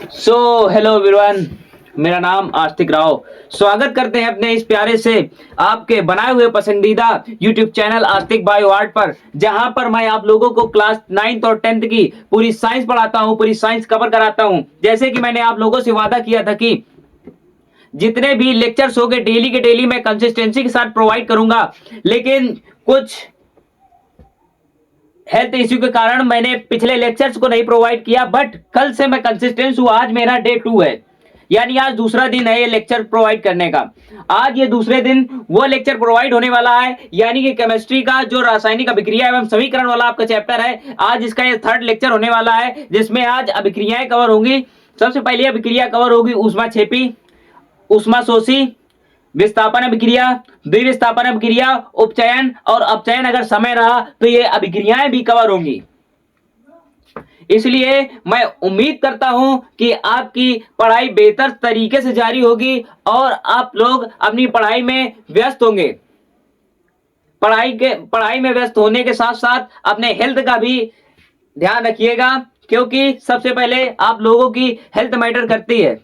Hello everyone. मेरा नाम आस्तिक राव। स्वागत करते हैं अपने इस प्यारे से आपके बनाए हुए पसंदीदा यूट्यूब चैनल आस्तिक बायो आर्ट पर, जहां पर मैं आप लोगों को क्लास 9th और 10th की पूरी साइंस पढ़ाता हूं, पूरी साइंस कवर कराता हूं। जैसे कि मैंने आप लोगों से वादा किया था कि जितने भी लेक्चर्स होंगे डेली के डेली मैं कंसिस्टेंसी के साथ प्रोवाइड करूंगा, लेकिन कुछ हेल्थ इश्यू के कारण मैंने पिछले लेक्चर्स को नहीं प्रोवाइड किया। बट कल से मैं कंसिस्टेंस हूं। आज मेरा डे 2 है, यानी आज दूसरा दिन है ये लेक्चर प्रोवाइड करने का। आज ये दूसरे दिन वो लेक्चर प्रोवाइड होने वाला है, यानी कि केमिस्ट्री का जो रासायनिक अभिक्रिया एवं समीकरण वाला आपका चैप्टर है, आज इसका ये थर्ड लेक्चर होने वाला है, जिसमें आज अभिक्रियाएं कवर होंगी। सबसे पहले अभिक्रिया कवर होगी ऊष्मा छेपी, ऊष्मा शोषी, विस्थापन अभिक्रिया, द्विविस्थापन अभिक्रिया, उपचयन और अपचयन। अगर समय रहा तो ये अभिक्रियाएं भी कवर होंगी। इसलिए मैं उम्मीद करता हूं कि आपकी पढ़ाई बेहतर तरीके से जारी होगी और आप लोग अपनी पढ़ाई में व्यस्त होंगे। पढ़ाई में व्यस्त होने के साथ साथ अपने हेल्थ का भी ध्यान रखिएगा, क्योंकि सबसे पहले आप लोगों की हेल्थ मैटर करती है।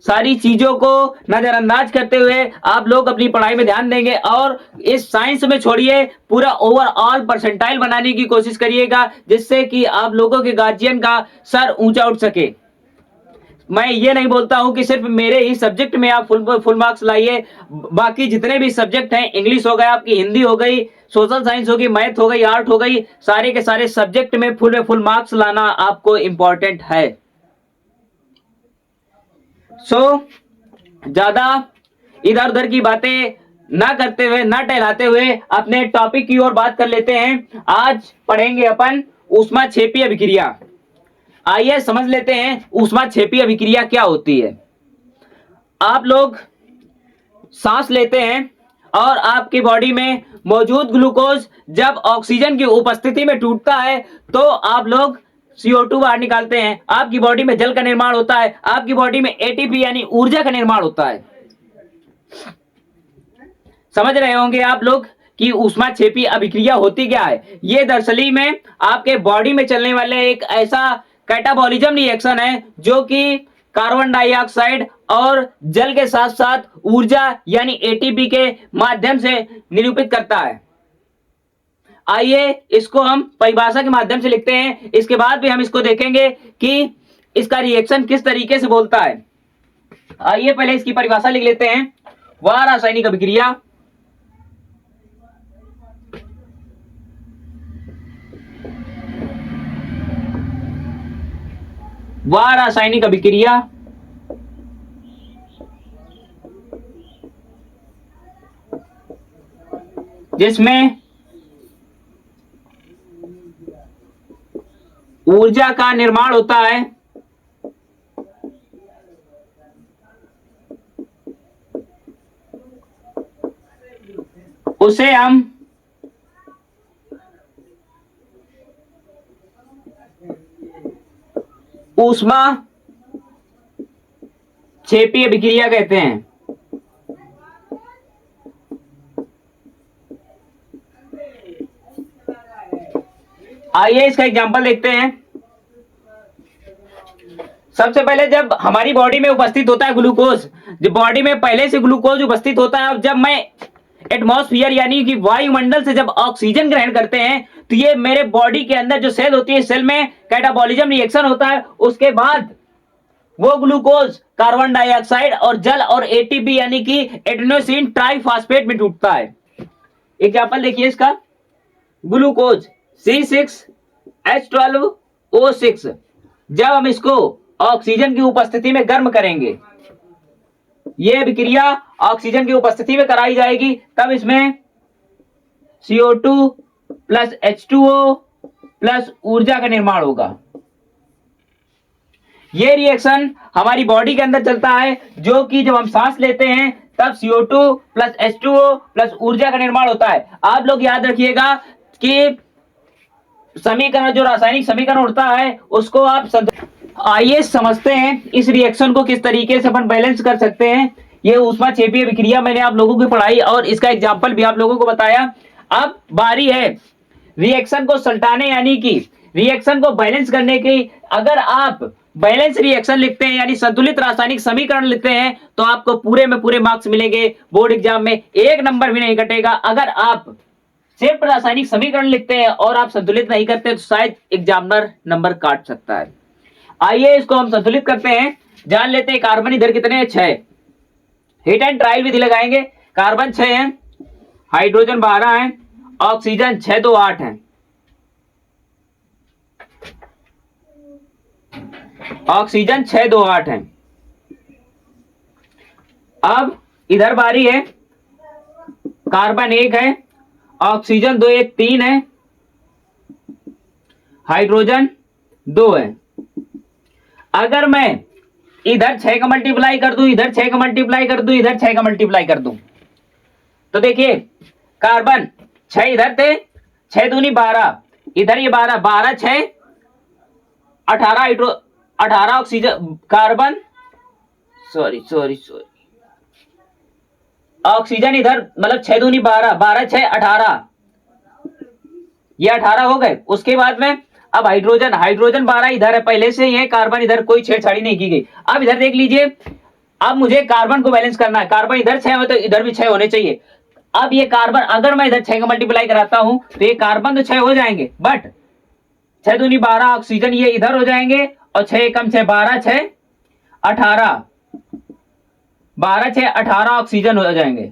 सारी चीजों को नजरअंदाज करते हुए आप लोग अपनी पढ़ाई में ध्यान देंगे और इस साइंस में छोड़िए, पूरा ओवरऑल परसेंटाइल बनाने की कोशिश करिएगा, जिससे कि आप लोगों के गार्जियन का सर ऊंचा उठ सके। मैं ये नहीं बोलता हूं कि सिर्फ मेरे ही सब्जेक्ट में आप फुल मार्क्स लाइए। बाकी जितने भी सब्जेक्ट हैं, इंग्लिश हो गया, आपकी हिंदी हो गई, सोशल साइंस होगी, मैथ हो गई, आर्ट हो गई, सारे के सारे सब्जेक्ट में फुल मार्क्स लाना आपको इंपॉर्टेंट है। ज्यादा इधर उधर की बातें ना करते हुए, ना टहलाते हुए अपने टॉपिक की ओर बात कर लेते हैं। आज पढ़ेंगे अपन ऊष्मा छेपी अभिक्रिया। आइए समझ लेते हैं ऊष्मा छेपी अभिक्रिया क्या होती है। आप लोग सांस लेते हैं और आपकी बॉडी में मौजूद ग्लूकोज जब ऑक्सीजन की उपस्थिति में टूटता है तो आप लोग CO2 बाहर निकालते हैं। आपकी बॉडी में जल का निर्माण होता है, आपकी बॉडी में ATP यानी ऊर्जा का निर्माण होता है। समझ रहे होंगे आप लोग कि ऊष्मा छेपी अभिक्रिया होती क्या है। ये दरअसली में आपके बॉडी में चलने वाले एक ऐसा कैटाबॉलिज्म रिएक्शन है जो कि कार्बन डाइऑक्साइड और जल के साथ साथ ऊर्जा यानी ATP के माध्यम से निरूपित करता है। आइए इसको हम परिभाषा के माध्यम से लिखते हैं, इसके बाद भी हम इसको देखेंगे कि इसका रिएक्शन किस तरीके से बोलता है। आइए पहले इसकी परिभाषा लिख लेते हैं। वह रासायनिक अभिक्रिया जिसमें ऊर्जा का निर्माण होता है, उसे हम ऊष्मा छेपी अभिक्रिया कहते हैं। आइए इसका एग्जांपल देखते हैं। सबसे पहले जब हमारी बॉडी में उपस्थित होता है ग्लूकोज, जब बॉडी में पहले से ग्लूकोज उपस्थित होता है, अब जब मैं एटमॉस्फेयर यानी कि वायुमंडल से जब ऑक्सीजन ग्रहण करते हैं तो ये मेरे बॉडी के अंदर जो सेल होती है, सेल में कैटाबॉलिज्म रिएक्शन होता है। उसके बाद वो ग्लूकोज कार्बन डाइऑक्साइड और जल और ATP यानी कि एडेनोसिन ट्राइफॉस्फेट में टूटता है। एग्जांपल देखिए इसका, ग्लूकोज C6H12O6, जब हम इसको ऑक्सीजन की उपस्थिति में गर्म करेंगे, यह अभिक्रिया ऑक्सीजन की उपस्थिति में कराई जाएगी, तब इसमें CO2 प्लस H2O प्लस ऊर्जा का निर्माण होगा। यह रिएक्शन हमारी बॉडी के अंदर चलता है, जो कि जब हम सांस लेते हैं तब CO2 प्लस H2O प्लस ऊर्जा का निर्माण होता है। आप लोग याद रखिएगा कि समीकरण, जो रासायनिक समीकरण उठता है, उसको आप आइए समझते हैं इस रिएक्शन को किस तरीके से अपन बैलेंस कर सकते हैं। ये ऊष्मा छेपी अभिक्रिया मैंने आप लोगों की पढ़ाई और इसका एग्जाम्पल भी आप लोगों को बताया। अब बारी है रिएक्शन को सल्टाने यानी कि रिएक्शन को बैलेंस करने की, अगर आप बैलेंस रिएक्शन लिखते हैं यानी संतुलित रासायनिक समीकरण लिखते हैं तो आपको पूरे में पूरे मार्क्स मिलेंगे, बोर्ड एग्जाम में एक नंबर भी नहीं कटेगा। अगर आप सिर्फ रासायनिक समीकरण लिखते हैं और आप संतुलित नहीं करते तो शायद एग्जामिनर नंबर काट सकता है। आइए इसको हम संतुलित करते हैं, जान लेते हैं कार्बन इधर कितने हैं, 6। हिट एंड ट्रायल विधि लगाएंगे। कार्बन 6 है, हाइड्रोजन 12 है, ऑक्सीजन 6 2 8 है। ऑक्सीजन 6 2 8 है। अब इधर बारी है, कार्बन 1 है, ऑक्सीजन 2 1 3 है, हाइड्रोजन 2 है। अगर मैं इधर 6 का मल्टीप्लाई कर दूं, इधर 6 का मल्टीप्लाई कर दूं, इधर 6 का मल्टीप्लाई कर दूं, तो देखिए कार्बन 6 इधर थे, 6 दूनी 12, इधर ये 12 12 6 18 18 ऑक्सीजन कार्बन सॉरी ऑक्सीजन इधर मतलब 6 दूनी 12 12 6 18, ये 18 हो गए। उसके बाद में अब हाइड्रोजन 12 इधर है, पहले से ही है, कार्बन इधर कोई छेड़छाड़ी नहीं की गई। अब इधर देख लीजिए, अब मुझे कार्बन को बैलेंस करना है, कार्बन इधर 6 हो तो इधर भी 6 होने चाहिए। अब ये कार्बन अगर मैं इधर 6 का मल्टीप्लाई कराता हूं तो ये कार्बन तो 6 हो जाएंगे, बट 6 दूनी 12 ऑक्सीजन ये इधर हो जाएंगे और 6 कम 6 12 6 18 12 6 18 ऑक्सीजन हो जाएंगे।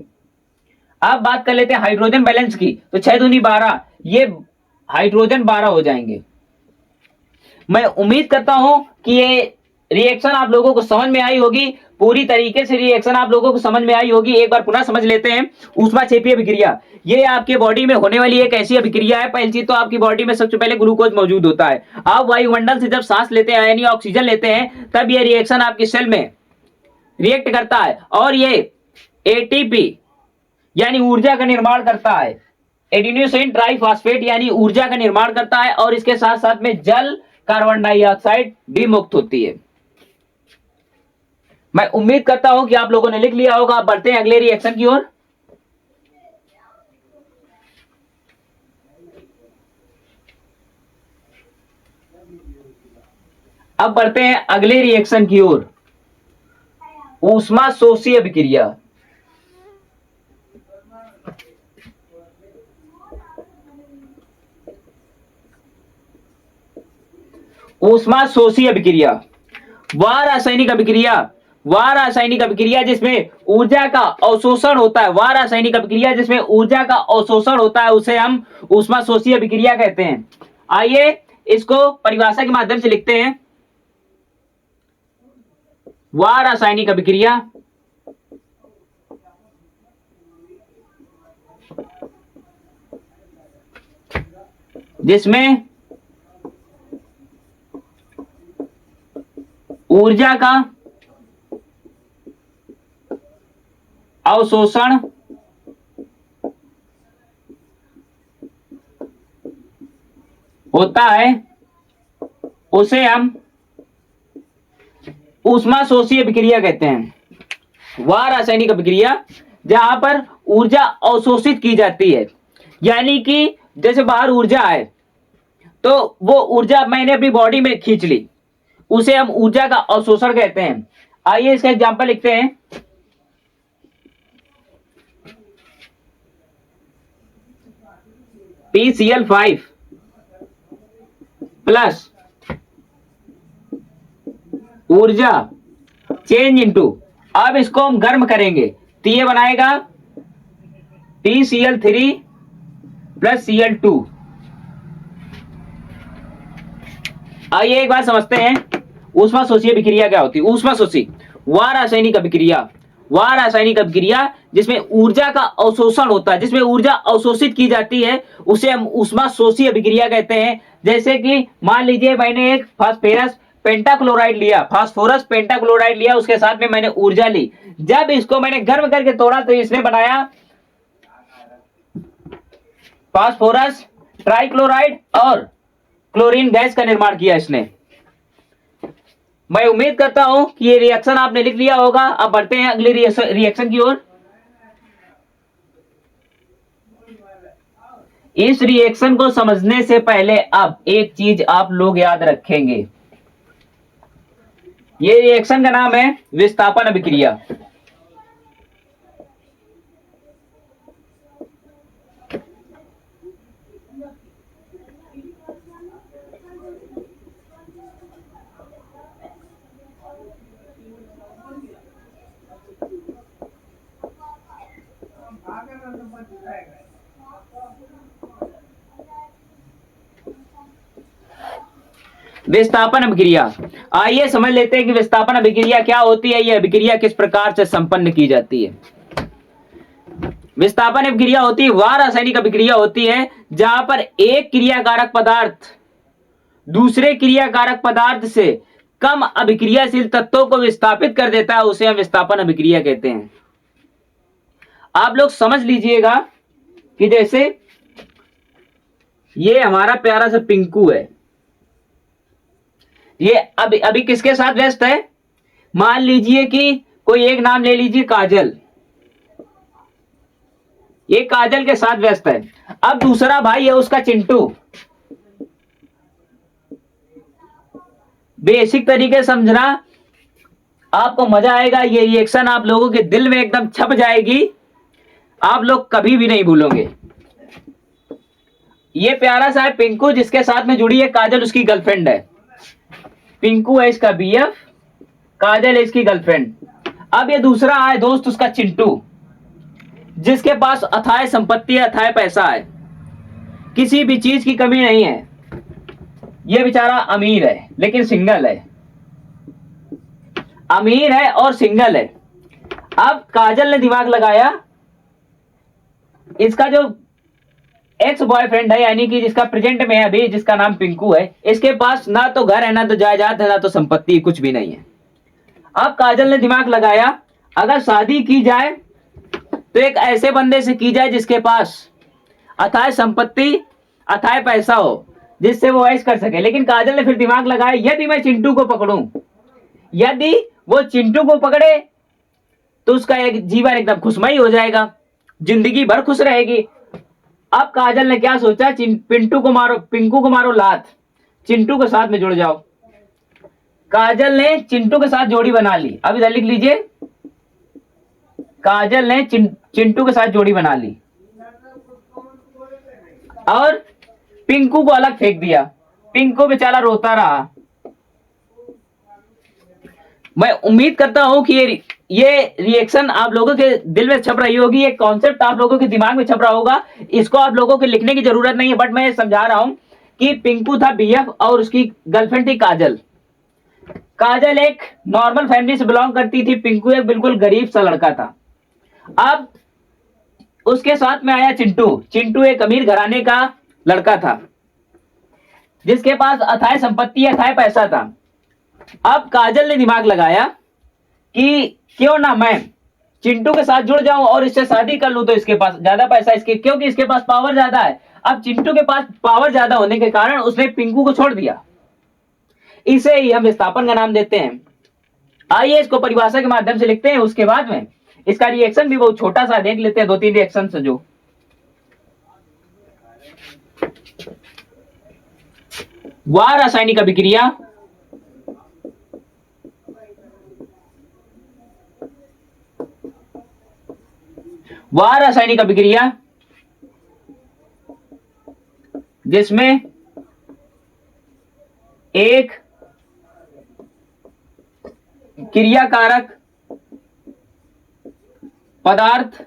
अब बात कर लेते हैं हाइड्रोजन बैलेंस की, तो 6 दूनी 12 ये हाइड्रोजन 12 हो जाएंगे। मैं उम्मीद करता हूं कि ये रिएक्शन आप लोगों को समझ में आई होगी, पूरी तरीके से रिएक्शन आप लोगों को समझ में आई होगी। एक बार पुनः समझ लेते हैं। ऊष्माक्षेपीय अभिक्रिया, ये आपके बॉडी में होने वाली एक ऐसी अभिक्रिया है, पहली चीज तो आपकी बॉडी में सबसे पहले ग्लूकोज मौजूद होता है। आप वायुमंडल से जब सांस लेते हैं यानी ऑक्सीजन लेते हैं, तब ये रिएक्शन आपकी सेल में रिएक्ट करता है और ये एटीपी यानी ऊर्जा का निर्माण करता है, एडिनोसिन ट्राइफॉस्फेट यानी ऊर्जा का निर्माण करता है, और इसके साथ साथ में जल कार्बन डाइऑक्साइड भी मुक्त होती है। मैं उम्मीद करता हूं कि आप लोगों ने लिख लिया होगा। आप बढ़ते हैं अगले रिएक्शन की ओर। अब बढ़ते हैं अगले रिएक्शन की ओर, ऊष्मा शोषी अभिक्रिया। ऊष्मा शोषी अभिक्रिया वह रासायनिक अभिक्रिया जिसमें ऊर्जा का अवशोषण होता है, वह रासायनिक अभिक्रिया जिसमें ऊर्जा का अवशोषण होता है, उसे हम ऊष्मा शोषी अभिक्रिया कहते हैं। आइए इसको परिभाषा के माध्यम से लिखते हैं। वह रासायनिक अभिक्रिया जिसमें ऊर्जा का अवशोषण होता है, उसे हम ऊष्मा शोषी अभिक्रिया कहते हैं। वह रासायनिक अभिक्रिया जहां पर ऊर्जा अवशोषित की जाती है, यानी कि जैसे बाहर ऊर्जा है तो वो ऊर्जा मैंने अपनी बॉडी में खींच ली, उसे हम ऊर्जा का अवशोषण कहते हैं। आइए इसका एग्जांपल लिखते हैं। PCl5 प्लस ऊर्जा चेंज इनटू, अब इसको हम गर्म करेंगे तो ये बनाएगा PCl3 प्लस Cl2। आइए एक बात समझते हैं, ऊष्मा शोषी अभिक्रिया क्या होती है। ऊष्मा शोषी वह रासायनिक अभिक्रिया जिसमें ऊर्जा का अवशोषण होता है, जिसमें ऊर्जा अवशोषित की जाती है, उसे हम ऊष्मा शोषी अभिक्रिया कहते हैं। जैसे कि मान लीजिए मैंने एक फास्फोरस पेंटाक्लोराइड लिया, उसके साथ में मैंने ऊर्जा ली, जब इसको मैंने गर्म करके तोड़ा तो इसने बनाया फास्फोरस ट्राइक्लोराइड और क्लोरीन गैस का निर्माण किया इसने। मैं उम्मीद करता हूं कि ये रिएक्शन आपने लिख लिया होगा। अब बढ़ते हैं अगले रिएक्शन की ओर। इस रिएक्शन को समझने से पहले अब एक चीज आप लोग याद रखेंगे, ये रिएक्शन का नाम है विस्थापन अभिक्रिया। विस्थापन अभिक्रिया, आइए समझ लेते हैं कि विस्थापन अभिक्रिया क्या होती है, यह अभिक्रिया किस प्रकार से संपन्न की जाती है। विस्थापन अभिक्रिया होती है वह रासायनिक अभिक्रिया होती है जहां पर एक क्रियाकारक पदार्थ दूसरे क्रियाकारक पदार्थ से कम अभिक्रियाशील तत्वों को विस्थापित कर देता है, उसे हम विस्थापन अभिक्रिया कहते हैं। आप लोग समझ लीजिएगा कि जैसे ये हमारा प्यारा सा पिंकू है, ये अभी किसके साथ व्यस्त है, मान लीजिए कि कोई एक नाम ले लीजिए काजल, ये काजल के साथ व्यस्त है। अब दूसरा भाई है उसका चिंटू। बेसिक तरीके समझना, आपको मजा आएगा, ये रिएक्शन आप लोगों के दिल में एकदम छप जाएगी, आप लोग कभी भी नहीं भूलोगे। ये प्यारा सा है पिंकू जिसके साथ में जुड़ी है काजल, उसकी गर्लफ्रेंड है। पिंकू है इसका बीएफ, काजल है इसकी गर्लफ्रेंड। अब ये दूसरा है दोस्त उसका चिंटू, जिसके पास अथाह संपत्ति है, अथाह पैसा है, किसी भी चीज की कमी नहीं है। ये बेचारा अमीर है लेकिन सिंगल है, अमीर है और सिंगल है। अब काजल ने दिमाग लगाया, इसका जो एक्स बॉयफ्रेंड है यानी कि जिसका प्रेजेंट में है अभी, जिसका नाम पिंकू है, इसके पास ना तो घर है, ना तो जायदाद है, ना तो संपत्ति, कुछ भी नहीं है। अब काजल ने दिमाग लगाया, अगर शादी की जाए तो एक ऐसे बंदे से की जाए जिसके पास अथाह संपत्ति, अथाह पैसा हो, जिससे वो ऐश कर सके। लेकिन काजल ने फिर दिमाग लगाया, यदि मैं चिंटू को पकड़ूं, यदि वो चिंटू को पकड़े तो उसका एक जीवन एकदम खुशमयी हो जाएगा, जिंदगी भर खुश रहेगी। अब काजल ने क्या सोचा, पिंटू को मारो, पिंकू को मारो लात, चिंटू के साथ में जुड़ जाओ। काजल ने चिंटू के साथ जोड़ी बना ली। अब इधर लिख लीजिए, काजल ने चिंटू के साथ जोड़ी बना ली और पिंकू को अलग फेंक दिया। पिंकू बेचारा रोता रहा। मैं उम्मीद करता हूं कि ये रिएक्शन आप लोगों के दिल में छप रही होगी, ये कॉन्सेप्ट आप लोगों के दिमाग में छप रहा होगा। इसको आप लोगों को लिखने की जरूरत नहीं है, बट मैं समझा रहा हूं कि पिंकू था बीएफ और उसकी गर्लफ्रेंड थी काजल। काजल एक नॉर्मल फैमिली से बिलोंग करती थी, पिंकू एक बिल्कुल गरीब सा लड़का था। अब उसके साथ में आया चिंटू। चिंटू एक अमीर घराने का लड़का था जिसके पास अथाह संपत्ति, अथाह पैसा था। अब काजल ने दिमाग लगाया कि क्यों ना मैं चिंटू के साथ जुड़ जाऊं और इससे शादी कर लूं, तो इसके पास ज्यादा पैसा, इसके क्योंकि इसके पास पावर ज्यादा है। अब चिंटू के पास पावर ज्यादा होने के कारण उसने पिंकू को छोड़ दिया। इसे ही हम विस्थापन का नाम देते हैं। आइए इसको परिभाषा के माध्यम से लिखते हैं, उसके बाद में इसका रिएक्शन भी बहुत छोटा सा देख लेते हैं, 2-3 रिएक्शन से। जो वह रासायनिक अभिक्रिया जिसमें एक क्रियाकारक पदार्थ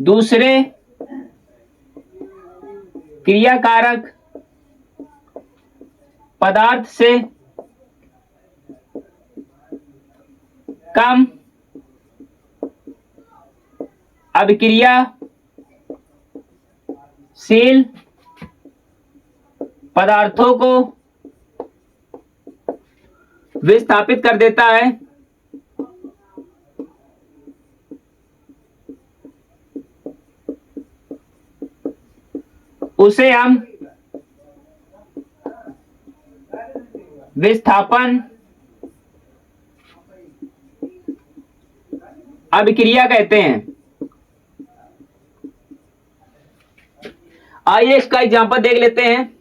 दूसरे क्रियाकारक पदार्थ से कम अभिक्रियाशील पदार्थों को विस्थापित कर देता है, उसे हम विस्थापन अभिक्रिया कहते हैं। आइए इसका एग्जांपल देख लेते हैं।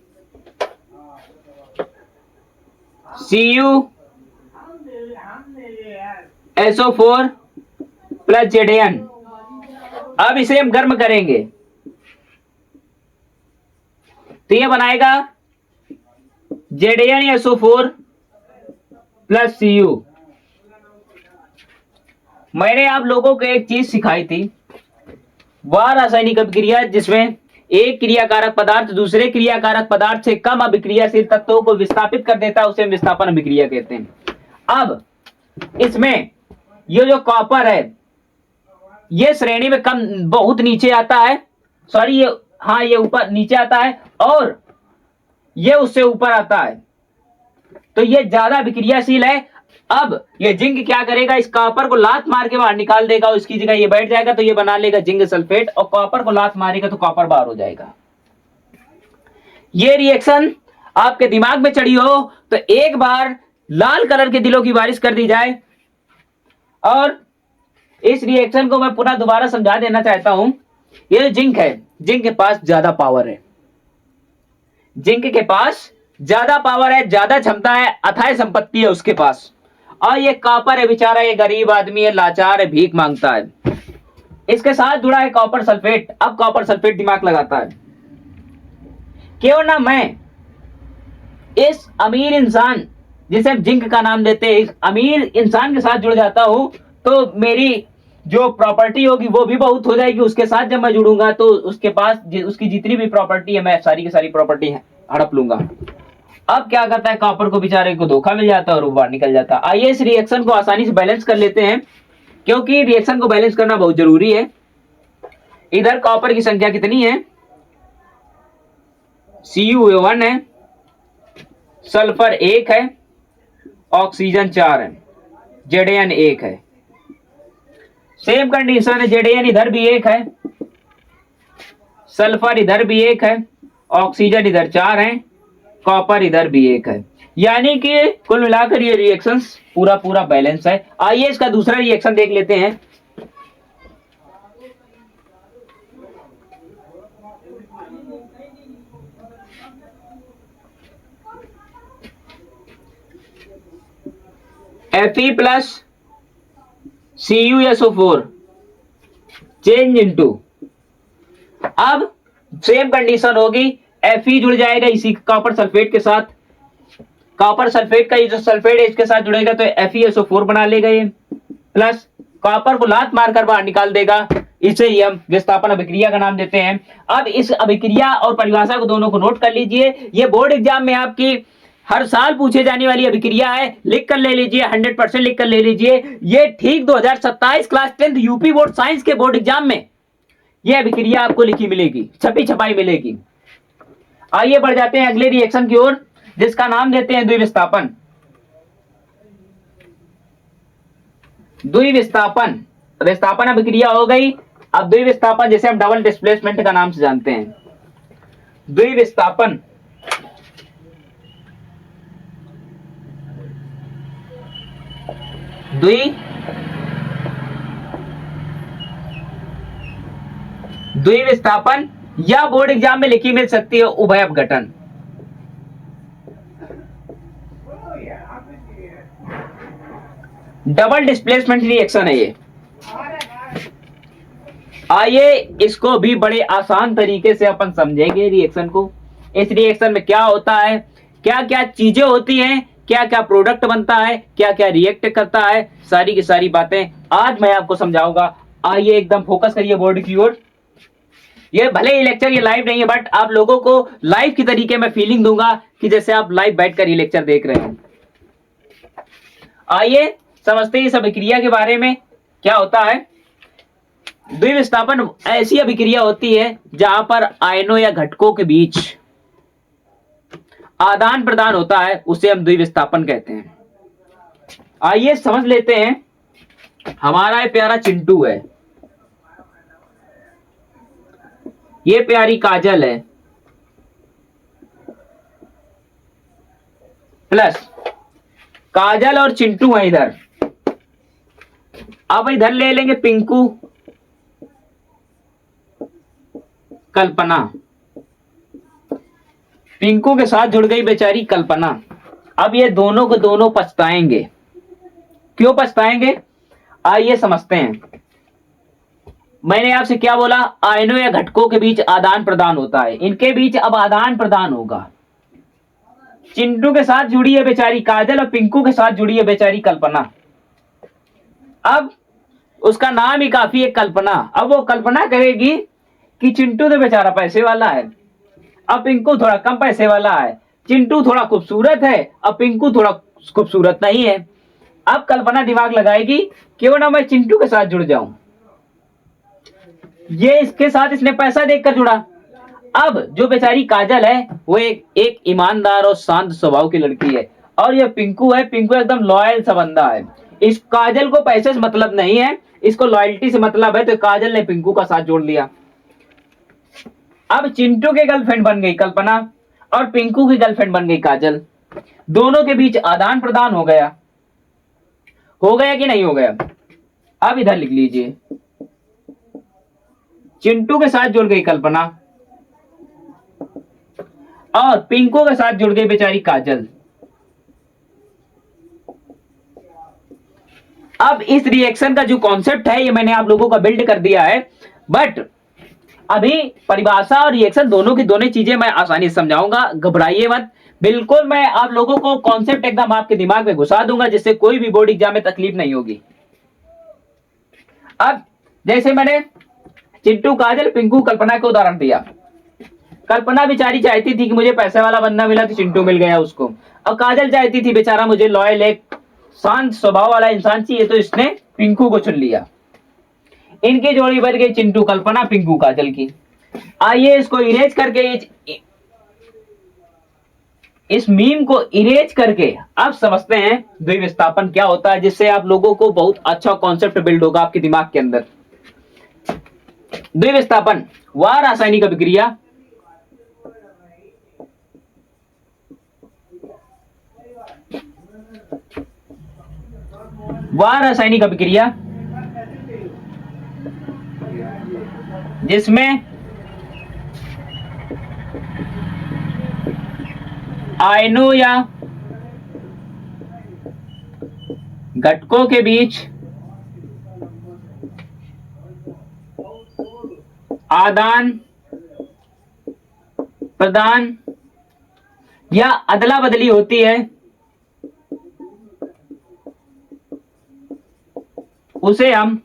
CuSO4 plus Zn। अब इसे हम गर्म करेंगे तो ये बनाएगा ZnSO4 प्लस Cu। मैंने आप लोगों को एक चीज सिखाई थी, वह रासायनिक अभिक्रिया जिसमें एक क्रियाकारक पदार्थ दूसरे क्रियाकारक पदार्थ से कम अभिक्रियाशील तत्वों को विस्थापित कर देता है, उसे हम विस्थापन अभिक्रिया कहते हैं। अब इसमें ये जो कॉपर है ये श्रेणी में कम बहुत नीचे आता है, सॉरी ये ये ऊपर नीचे आता है और ये उससे ऊपर आता है, तो ये ज्यादा अभिक्रियाशील है। अब ये जिंक क्या करेगा, इस कॉपर को लात मार के बाहर निकाल देगा और इसकी जगह ये बैठ जाएगा, तो ये बना लेगा जिंक सल्फेट, और कॉपर को लात मारेगा तो कॉपर बाहर हो जाएगा। ये रिएक्शन आपके दिमाग में चढ़ी हो तो एक बार लाल कलर के दिलों की बारिश कर दी जाए। और इस रिएक्शन को मैं पुनः दोबारा समझा देना चाहता हूं। ये जो जिंक है, जिंक के पास ज्यादा पावर है, जिंक के पास ज्यादा पावर है, ज्यादा क्षमता है, अथाह संपत्ति है उसके पास। और ये कॉपर है बेचारा, ये गरीब आदमी है, लाचार है, भीख मांगता है। इसके साथ जुड़ा है कॉपर सल्फेट। अब कॉपर सल्फेट दिमाग लगाता है, क्यों ना मैं इस अमीर इंसान जिसे हम जिंक का नाम देते हैं, इस अमीर इंसान के साथ जुड़ जाता हूं तो मेरी जो प्रॉपर्टी होगी वो भी बहुत हो जाएगी। उसके साथ जब मैं जुड़ूंगा तो उसके पास उसकी जितनी भी प्रॉपर्टी है मैं सारी की सारी प्रॉपर्टी हड़प लूंगा। अब क्या करता है, कॉपर को बेचारे को धोखा मिल जाता है और वो बाहर निकल जाता है। आइए इस रिएक्शन को आसानी से बैलेंस कर लेते हैं, क्योंकि रिएक्शन को बैलेंस करना बहुत जरूरी है। इधर कॉपर की संख्या कितनी है, Cu1 है, सल्फर 1 है, ऑक्सीजन 4 है, Zn 1 है। सेम कंडीशन है, Zn इधर भी 1 है, सल्फर इधर भी 1 है, ऑक्सीजन इधर 4 है, कॉपर इधर भी 1 है। यानी कि कुल मिलाकर ये रिएक्शंस पूरा पूरा बैलेंस है। आइए इसका दूसरा रिएक्शन देख लेते हैं। Fe plus CuSO4 change into, अब सेम कंडीशन होगी, Fe जुड़ जाएगा इसी कॉपर सल्फेट के साथ, कॉपर सल्फेट का ये जो सल्फेट है इसके साथ जुड़ेगा तो FeSO4 बना लेगा ये, प्लस कॉपर को लात मारकर बाहर निकाल देगा। इसे ही हम विस्थापन अभिक्रिया का नाम देते हैं। अब इस अभिक्रिया और परिभाषा को दोनों को नोट कर लीजिए, ये बोर्ड एग्जाम में आपकी हर साल पूछे जाने वाली अभिक्रिया है, लिख कर ले लीजिए, 100% लिख कर ले लीजिए। ये ठीक 2027 class 10th UP board science के बोर्ड एग्जाम में ये अभिक्रिया आपको लिखी मिलेगी, छपी छपाई मिलेगी। आइए बढ़ जाते हैं अगले रिएक्शन की ओर, जिसका नाम देते हैं द्विविस्थापन। द्विविस्थापन, विस्थापन अभिक्रिया हो गई, अब द्विविस्थापन जिसे हम डबल डिस्प्लेसमेंट का नाम से जानते हैं। द्विविस्थापन द्विविस्थापन या बोर्ड एग्जाम में लिखी मिल सकती है उभय अपघटन। डबल डिस्प्लेसमेंट रिएक्शन है ये। आइए इसको भी बड़े आसान तरीके से अपन समझेंगे रिएक्शन को। इस रिएक्शन में क्या होता है, क्या क्या चीजें होती हैं, क्या क्या प्रोडक्ट बनता है, क्या क्या रिएक्ट करता है, सारी की सारी बातें आज मैं आपको समझाऊंगा। आइए एकदम फोकस करिए बोर्ड की ओर। ये भले ही लेक्चर ये लाइव नहीं है, बट आप लोगों को लाइव की तरीके में फीलिंग दूंगा कि जैसे आप लाइव बैठकर ये लेक्चर देख रहे हो। आइए समझते हैं इस अभिक्रिया के बारे में क्या होता है। द्विविस्थापन ऐसी अभिक्रिया होती है जहां पर आयनों या घटकों के बीच आदान प्रदान होता है, उसे हम द्विविस्थापन कहते हैं। आइए समझ लेते हैं। हमारा ये प्यारा चिंटू है, ये प्यारी काजल है, प्लस काजल और चिंटू है इधर। अब इधर ले लेंगे पिंकू, कल्पना, पिंकू के साथ जुड़ गई बेचारी कल्पना। अब ये दोनों को दोनों पछताएंगे। क्यों पछताएंगे, आइए समझते हैं। मैंने आपसे क्या बोला, आयनों या घटकों के बीच आदान प्रदान होता है, इनके बीच अब आदान प्रदान होगा। चिंटू के साथ जुड़ी है बेचारी काजल और पिंकू के साथ जुड़ी है बेचारी कल्पना। अब उसका नाम ही काफी है कल्पना। अब वो कल्पना कहेगी कि चिंटू तो बेचारा पैसे वाला है, अब पिंकू थोड़ा कम पैसे वाला है, चिंटू थोड़ा खूबसूरत है, अब पिंकू थोड़ा खूबसूरत नहीं है। अब कल्पना दिमाग लगाएगी क्यों ना मैं चिंटू के साथ जुड़ जाऊं। ये इसके साथ इसने पैसा देखकर जुड़ा। अब जो बेचारी काजल है वो एक ईमानदार और शांत स्वभाव की लड़की है, और ये पिंकू है, पिंकू एकदम लॉयल सा बंदा है। इस काजल को पैसे से मतलब नहीं है, इसको लॉयल्टी से मतलब है, तो काजल ने पिंकू का साथ जोड़ लिया। अब चिंटू के गर्लफ्रेंड बन गई कल्पना और पिंकू की गर्लफ्रेंड बन गई काजल। दोनों के बीच आदान प्रदान हो गया कि नहीं हो गया। अब इधर लिख लीजिए, चिंटू के साथ जुड़ गई कल्पना और पिंकू के साथ जुड़ गई बेचारी काजल। अब इस रिएक्शन का जो कॉन्सेप्ट है ये मैंने आप लोगों का बिल्ड कर दिया है, बट अभी परिभाषा और रिएक्शन दोनों की दोनों चीजें मैं आसानी से समझाऊंगा, घबराइए मत। बिल्कुल मैं आप लोगों को कॉन्सेप्ट एकदम आपके दिमाग में घुसा दूंगा जिससे कोई भी बोर्ड एग्जाम में तकलीफ नहीं होगी। अब जैसे मैंने चिंटू काजल पिंकू कल्पना का उदाहरण दिया, कल्पना बेचारी चाहती थी कि मुझे पैसे वाला बंदा मिला तो चिंटू मिल गया उसको, और काजल चाहती थी बेचारा मुझे लॉयल एक शांत स्वभाव वाला इंसान चाहिए, तो इसने पिंकू को चुन लिया। इनकी जोड़ी बन गई चिंटू कल्पना पिंकू काजल की। आइए इसको इरेज करके इस मीम को इरेज करके अब समझते हैं द्विविस्थापन क्या होता है, जिससे आप लोगों को बहुत अच्छा कॉन्सेप्ट बिल्ड होगा आपके दिमाग के अंदर। द्विविस्थापन वह रासायनिक अभिक्रिया जिसमें आयनों या घटकों के बीच आदान प्रदान या अदला बदली होती है, उसे हम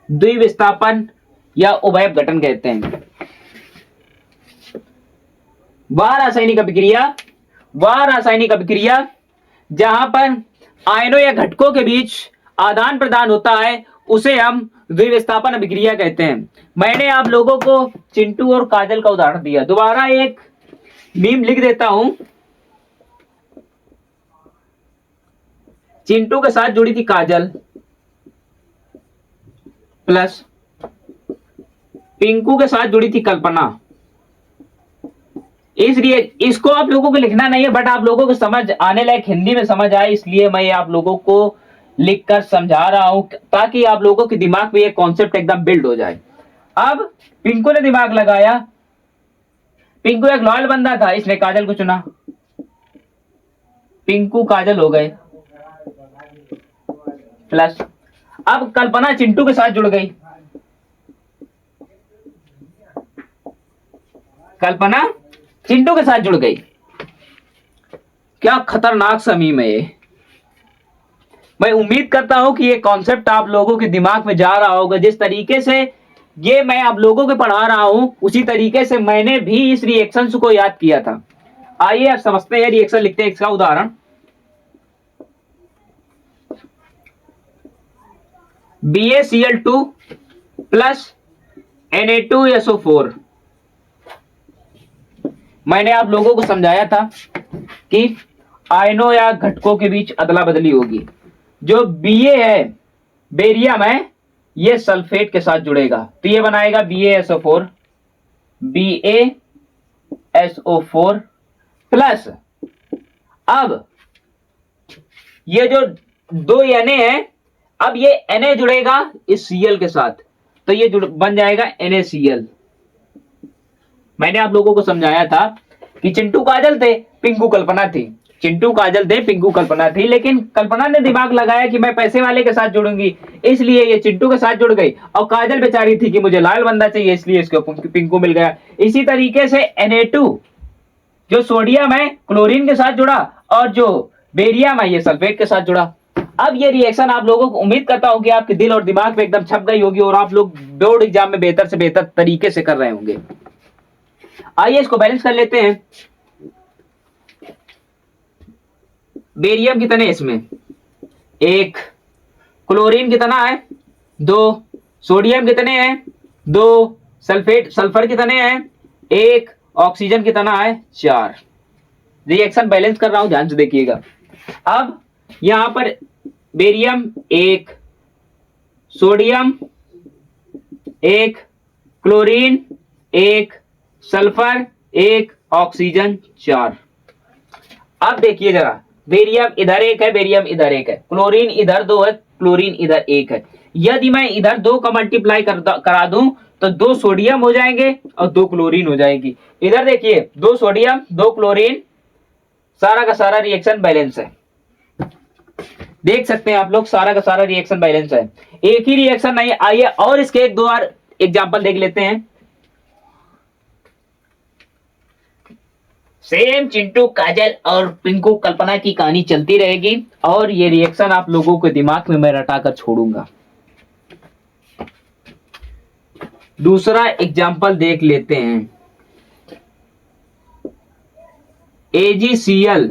द्विविस्थापन या उभयप गठन कहते हैं। वह रासायनिक अभिक्रिया जहां पर आयनों या घटकों के बीच आदान प्रदान होता है उसे हम द्विविस्थापन अभिक्रिया कहते हैं। मैंने आप लोगों को चिंटू और काजल का उदाहरण दिया, दोबारा एक मीम लिख देता हूं। चिंटू के साथ जुड़ी थी काजल प्लस पिंकू के साथ जुड़ी थी कल्पना। इसलिए इसको आप लोगों को लिखना नहीं है, बट आप लोगों को समझ आने लायक हिंदी में समझ आए, इसलिए मैं आप लोगों को लिखकर समझा रहा हूं ताकि आप लोगों के दिमाग में ये कॉन्सेप्ट एकदम बिल्ड हो जाए। अब पिंकू ने दिमाग लगाया, पिंकू एक लॉयल बंदा था, इसने काजल को चुना, पिंकू काजल हो गए प्लस अब कल्पना चिंटू के साथ जुड़ गई, कल्पना चिंटू के साथ जुड़ गई। क्या खतरनाक समीम है ये। मैं उम्मीद करता हूं कि ये कॉन्सेप्ट आप लोगों के दिमाग में जा रहा होगा। जिस तरीके से ये मैं आप लोगों को पढ़ा रहा हूं उसी तरीके से मैंने भी इस रिएक्शन को याद किया था। आइए अब समझते हैं, रिएक्शन लिखते हैं इसका उदाहरण। BaCl2 plus Na2SO4। मैंने आप लोगों को समझाया था कि आयनों या घटकों के बीच अदला बदली होगी। जो Ba है बेरियम है, ये सल्फेट के साथ जुड़ेगा तो ये बनाएगा BaSO4 प्लस अब ये जो दो Na है, अब ये Na जुड़ेगा इस Cl के साथ तो ये बन जाएगा NaCl। मैंने आप लोगों को समझाया था कि चिंटू काजल थे, पिंकू कल्पना थी। चिंटू काजल थे, पिंकू कल्पना थी, लेकिन कल्पना ने दिमाग लगाया कि मैं पैसे वाले के साथ जुड़ूंगी, इसलिए ये चिंटू के साथ जुड़ गई। और काजल बेचारी थी कि मुझे लाल बंदा चाहिए, इसलिए इसको पिंकू मिल गया। इसी तरीके से Na2 जो सोडियम है क्लोरीन के साथ जुड़ा, और जो बेरियम है ये सल्फेट के साथ जुड़ा। अब ये रिएक्शन आप लोगों को, उम्मीद करता हूं कि आपके दिल और दिमाग में एकदम छप गई होगी और आप लोग बोर्ड एग्जाम में बेहतर से बेहतर तरीके से कर रहे होंगे। आइए इसको बैलेंस कर लेते हैं। बेरियम कितने इसमें? 1। क्लोरीन कितना है? 2। सोडियम कितने हैं? 2। सल्फर कितने हैं? 1। ऑक्सीजन कितना है? 4। रिएक्शन बैलेंस कर रहा हूं, ध्यान से देखिएगा। अब यहां पर barium 1, sodium 1, chlorine 1, sulphur 1, oxygen 4। अब देखिए जरा, बेरियम इधर 1 है, बेरियम इधर 1 है, क्लोरीन इधर 2 है, क्लोरीन इधर 1 है। यदि मैं इधर 2 का मल्टीप्लाई करा दूं तो 2 सोडियम हो जाएंगे और 2 क्लोरीन हो जाएगी। इधर देखिए 2 सोडियम 2 क्लोरीन, सारा का सारा रिएक्शन बैलेंस है। देख सकते हैं आप लोग, सारा का सारा रिएक्शन बैलेंस है, एक ही रिएक्शन नहीं। आइए और इसके एक दो और एग्जांपल देख लेते हैं। सेम चिंटू काजल और पिंकू कल्पना की कहानी चलती रहेगी और ये रिएक्शन आप लोगों के दिमाग में मैं रटाकर छोड़ूंगा। दूसरा एग्जांपल देख लेते हैं। AgCl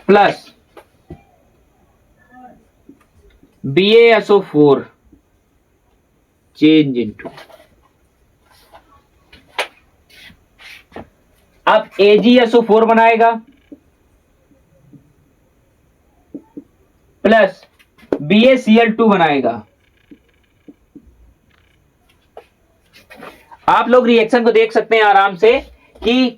plus BaSO4 change into, अब AgSO4 बनाएगा प्लस BaCl2 बनाएगा। आप लोग रिएक्शन को देख सकते हैं आराम से कि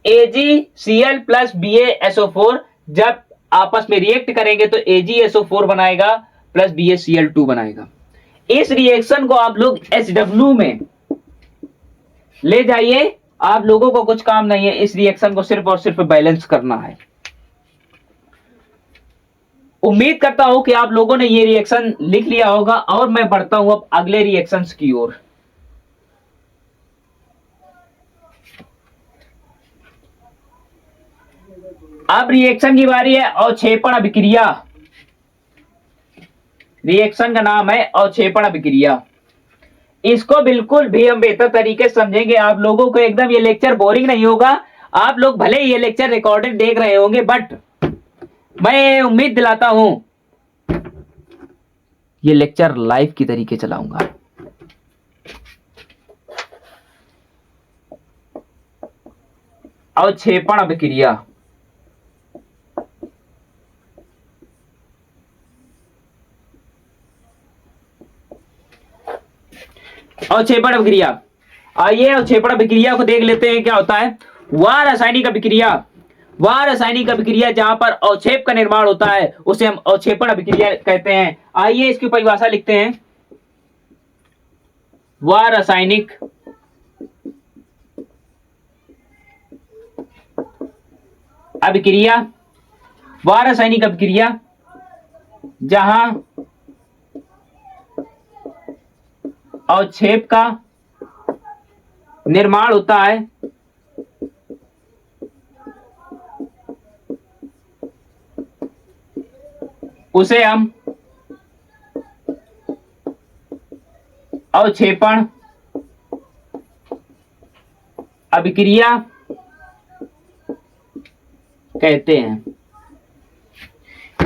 AgCl प्लस BaSO4 जब आपस में रिएक्ट करेंगे तो AgSO4 बनाएगा प्लस BaCl2 बनाएगा। इस रिएक्शन को आप लोग SW में ले जाइए, आप लोगों को कुछ काम नहीं है, इस रिएक्शन को सिर्फ और सिर्फ बैलेंस करना है। उम्मीद करता हूं कि आप लोगों ने ये रिएक्शन लिख लिया होगा और मैं बढ़ता हूं अब अगले रिएक्शंस की ओर। अब रिएक्शन की बारी है अवक्षेपण अभिक्रिया। रिएक्शन का नाम है अवक्षेपण अभिक्रिया। इसको बिल्कुल भी हम बेहतर तरीके से समझेंगे, आप लोगों को एकदम ये लेक्चर बोरिंग नहीं होगा। आप लोग भले ही ये लेक्चर रिकॉर्डेड देख रहे होंगे, बट मैं उम्मीद दिलाता हूं ये लेक्चर लाइव की तरीके चलाऊंगा। अवक्षेपण अभिक्रिया, अवक्षेपण अभिक्रिया। आइए अवक्षेपण अभिक्रिया को देख लेते हैं क्या होता है। वह रासायनिक अभिक्रिया जहां पर अवक्षेप का निर्माण होता है उसे हम अवक्षेपण अभिक्रिया कहते हैं। आइए इसकी परिभाषा लिखते हैं। वह रासायनिक अभिक्रिया जहां अवक्षेप का निर्माण होता है उसे हम अवक्षेपण अभिक्रिया कहते हैं।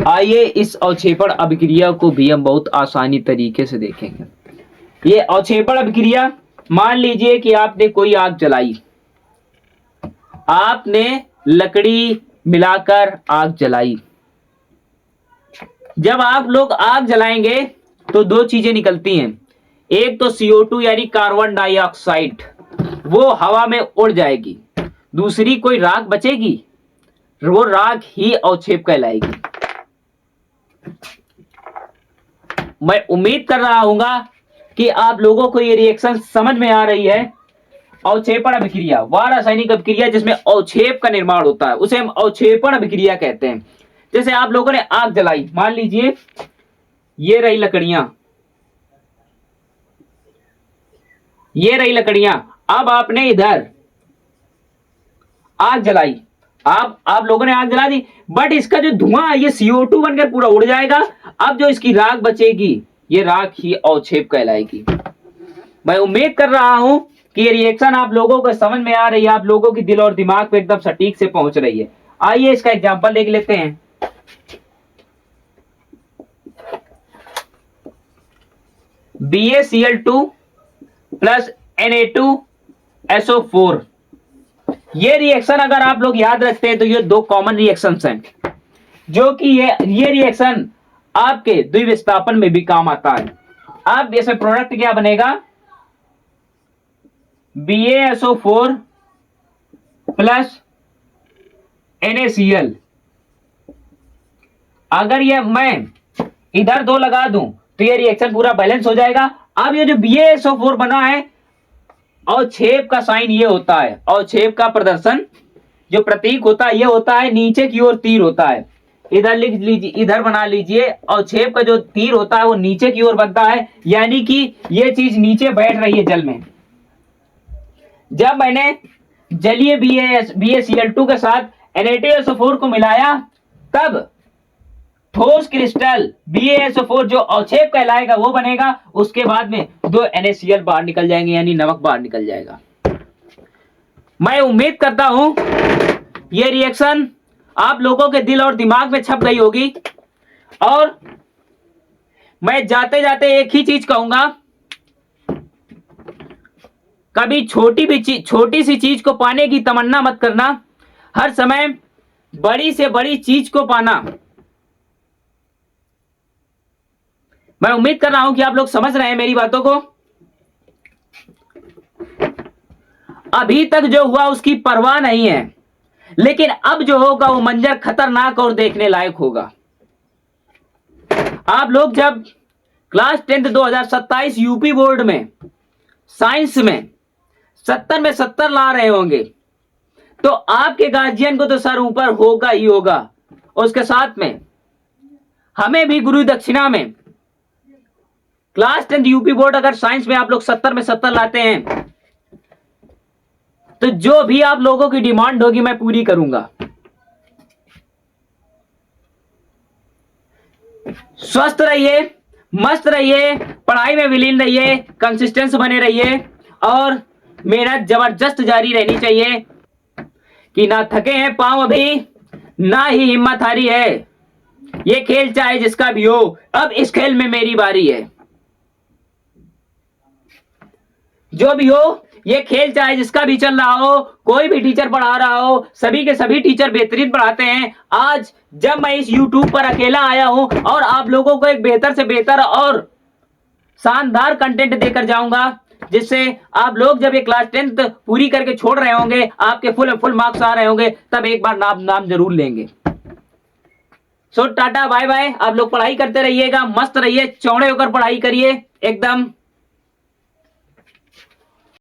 आइए इस अवक्षेपण अभिक्रिया को भी हम बहुत आसानी तरीके से देखेंगे। ये अवक्षेपण अभिक्रिया, मान लीजिए कि आपने कोई आग जलाई, आपने लकड़ी मिलाकर आग जलाई। जब आप लोग आग जलाएंगे तो दो चीजें निकलती हैं, एक तो CO2 यानी कार्बन डाइऑक्साइड, वो हवा में उड़ जाएगी, दूसरी कोई राख बचेगी, वो राख ही अवक्षेप कहलाएगी। मैं उम्मीद कर रहा हूंगा कि आप लोगों को ये रिएक्शन समझ में आ रही है। अवक्षेपण अभिक्रिया, वह रासायनिक अभिक्रिया जिसमें अवक्षेप का निर्माण होता है उसे हम अवक्षेपण अभिक्रिया कहते हैं। जैसे आप लोगों ने आग जलाई, मान लीजिए ये रही लकड़ियां, ये रही लकड़ियां, अब आपने इधर आग जलाई, आप लोगों ने आग जला दी, बट इसका जो धुआं है ये CO2 बनकर पूरा उड़ जाएगा। अब जो इसकी राख बचेगी ये राख ही अवक्षेप कहलाएगी। मैं उम्मीद कर रहा हूं कि ये रिएक्शन आप लोगों को समझ में आ रही है, आप लोगों की दिल और दिमाग पे एकदम सटीक से पहुंच रही है। आइए इसका एग्जांपल देख लेते हैं। BaCl2 प्लस Na2SO4, ये रिएक्शन अगर आप लोग याद रखते हैं तो ये दो कॉमन रिएक्शंस हैं, जो कि ये रिएक्शन आपके द्विविस्थापन में भी काम आता है। अब इसमें प्रोडक्ट क्या बनेगा, BaSO4 प्लस NaCl। अगर ये मैं इधर 2 लगा दूं तो ये रिएक्शन पूरा बैलेंस हो जाएगा। अब ये जो BaSO4 बना है, अवक्षेप का साइन ये होता है, अवक्षेप का प्रदर्शन जो प्रतीक होता है ये होता है, नीचे की ओर तीर होता है। इधर लिख लीजिए, इधर बना लीजिए, अवक्षेप का जो तीर होता है वो नीचे की ओर बनता है, यानी कि ये चीज नीचे बैठ रही है जल में। जब मैंने जलीय BaCl2 के साथ Na2SO4 को मिलाया, तब ठोस क्रिस्टल BaSO4 जो अवक्षेप कहलाएगा वो बनेगा। उसके बाद में 2 NaCl बाहर निकल जाएंगे, यानी नमक बाहर निकल जाएगा। मैं उम्मीद करता हूं ये रिएक्शन आप लोगों के दिल और दिमाग में छप गई होगी। और मैं जाते जाते एक ही चीज कहूंगा, कभी छोटी सी चीज को पाने की तमन्ना मत करना, हर समय बड़ी से बड़ी चीज को पाना। मैं उम्मीद कर रहा हूं कि आप लोग समझ रहे हैं मेरी बातों को। अभी तक जो हुआ उसकी परवाह नहीं है, लेकिन अब जो होगा वो मंजर खतरनाक और देखने लायक होगा। आप लोग जब क्लास 10th 2027 यूपी बोर्ड में साइंस में 70 में 70 ला रहे होंगे, तो आपके गार्जियन को तो सर ऊपर होगा ही होगा। उसके साथ में हमें भी गुरु दक्षिणा में क्लास 10th यूपी बोर्ड अगर साइंस में आप लोग 70 में 70 लाते हैं तो जो भी आप लोगों की डिमांड होगी मैं पूरी करूंगा। स्वस्थ रहिए, मस्त रहिए, पढ़ाई में विलीन रहिए, कंसिस्टेंस बने रहिए और मेहनत जबरदस्त जारी रहनी चाहिए कि ना थके हैं पांव अभी, ना ही हिम्मत हारी है। ये खेल चाहे जिसका भी हो, अब इस खेल में मेरी बारी है। जो भी हो, ये खेल चाहे जिसका भी चल रहा हो, कोई भी टीचर पढ़ा रहा हो, सभी के सभी टीचर बेहतरीन पढ़ाते हैं। आज जब मैं इस YouTube पर अकेला आया हूं और आप लोगों को एक बेहतर से बेहतर और शानदार कंटेंट देकर जाऊंगा, जिससे आप लोग जब ये क्लास 10th पूरी करके छोड़ रहे होंगे, आपके फुल मार्क्स आ रहे होंगे, तब एक बार नाम जरूर लेंगे। सो टाटा बाय बाय। आप लोग पढ़ाई करते रहिएगा, मस्त रहिए, चौड़े होकर पढ़ाई करिए एकदम।